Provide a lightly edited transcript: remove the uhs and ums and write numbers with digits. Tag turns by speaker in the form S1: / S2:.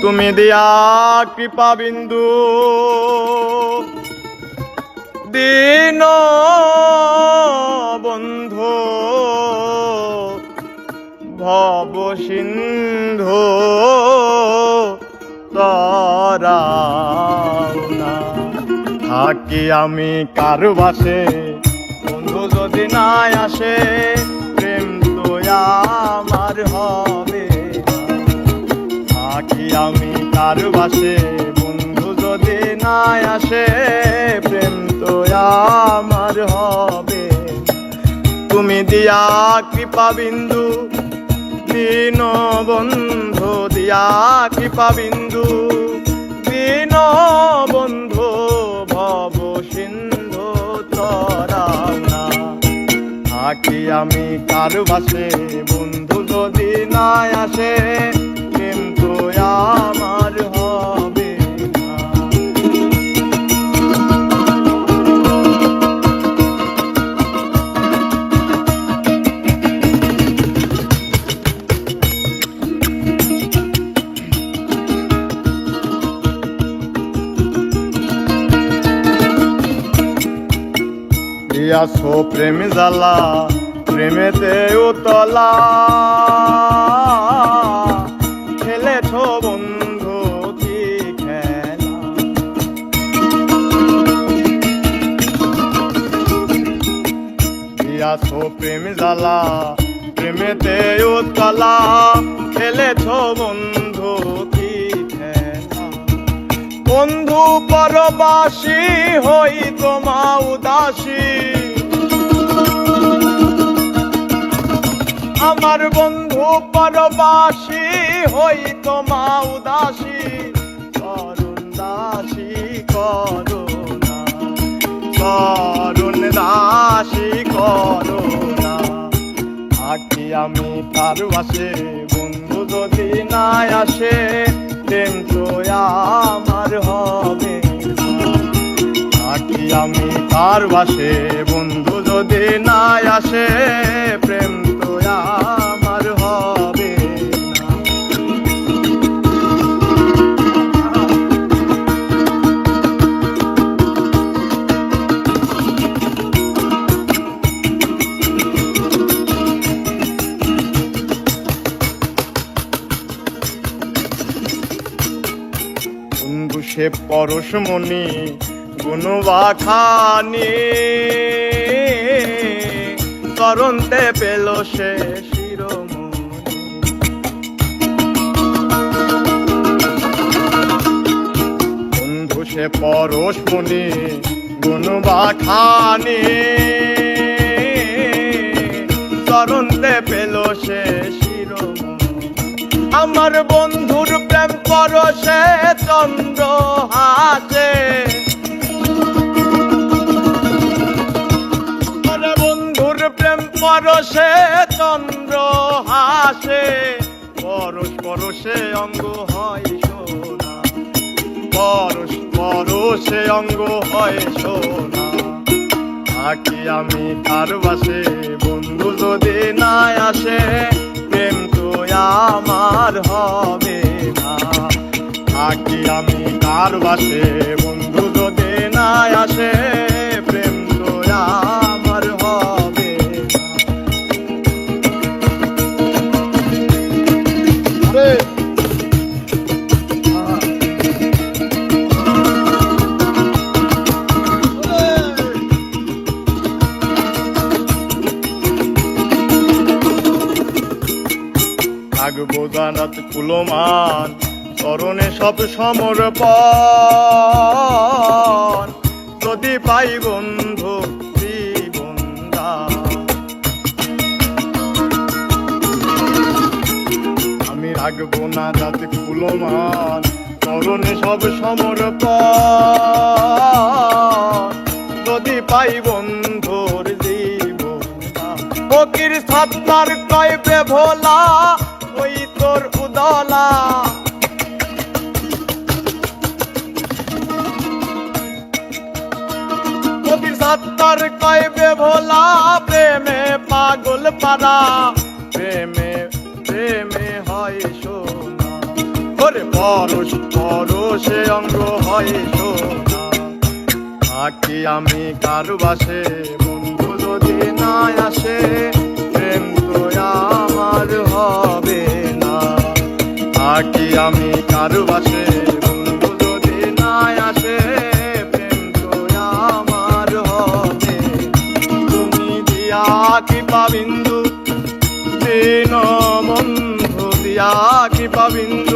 S1: তুমি দিয়া কৃপা বিন্দু দীন বন্ধু ভব সিন্ধু তরাও না। থাকি আমি কারু বাসে বন্ধু যদি নাই আসে, প্রেম তো আমার হবে। থাকি আমি কারু বাসে বন্ধু যদি নাই আসে, প্রেম তো আমার হবে। তুমি দিয়া কৃপা বিন্দু দীন বন্ধু, দিয়া কৃপা বিন্দু দীন বন্ধু ভব সিন্ধু তরাও না। থাকি আমি কারু বাসে বন্ধু যদি নাই আসে, প্রেম তো আমার হবে না। দিয়াছো প্রেম জ্বালা প্রেমেতে উতলা, খেলেছ বন্ধু কি খেলা। দিয়াছো প্রেম জ্বালা প্রেমেতে উতলা, খেলেছ বন্ধু কি খেলা। বন্ধু পরবাসী হই তোমা উদাসী, আমার বন্ধু পরবাসী হই তোমা উদাসী। করুণ দাসী করুণা, করুণ দাসী করুণা। থাকি আমি কারু বাসে বন্ধু যদি নাই আসে, প্রেম তো আমার হবে। থাকি আমি কারু বাসে বন্ধু যদি নাই আসে, প্রেম তো আমার হবে না। বন্ধু সে পরশমণি গুণবাখানি, করন্তে পেল সে শিরোমণি। বন্ধু সে পরশমণি গুণবাখানি, করন্তে পেল সে শিরোমণি। আমার বন্ধুর প্রেম পরশে চন্দ্র হাসে, বন্ধুর প্রেম পরশে চন্দ্র হাসে। পরশ পরশে অঙ্গ হয় সোনা, পরশ পরশে অঙ্গ হয় সোনা। থাকি আমি কারু বাসে বন্ধু যদি নাই আসে, প্রেম তো আমার হবে না। থাকি আমি কারু বাসে বন্ধু যদি নাই আসে, প্রেম তো আমার হবে না। থাকবো জানাত কুলমান চরণে সব সমর্পণ, যদি পাই বন্ধু জীবন দান। আমি রাখবো না যাতে কুলমান চরণে সব সমর্পণ, যদি পাই বন্ধুর জীবন দান। ফকির সত্তার কইবে ভোলা ওই তোর উদলা, ফকির সত্তার কইবে ভোলা প্রেমে পাগল পারা, প্রেমে প্রেমে হয় সোনা। ওরে পরশ পরশে অঙ্গ হয় সোনা। থাকি আমি কারু বাসে বন্ধু যদি না আসে, প্রেম তো আমার হবে না। থাকি আমি কারু বাসে বন্ধু যদি না আসে, প্রেম তো আমার হবে। তুমি দিয়া কৃপা বিন্দু দীন বন্ধু দিয়া কৃপা বিন্দু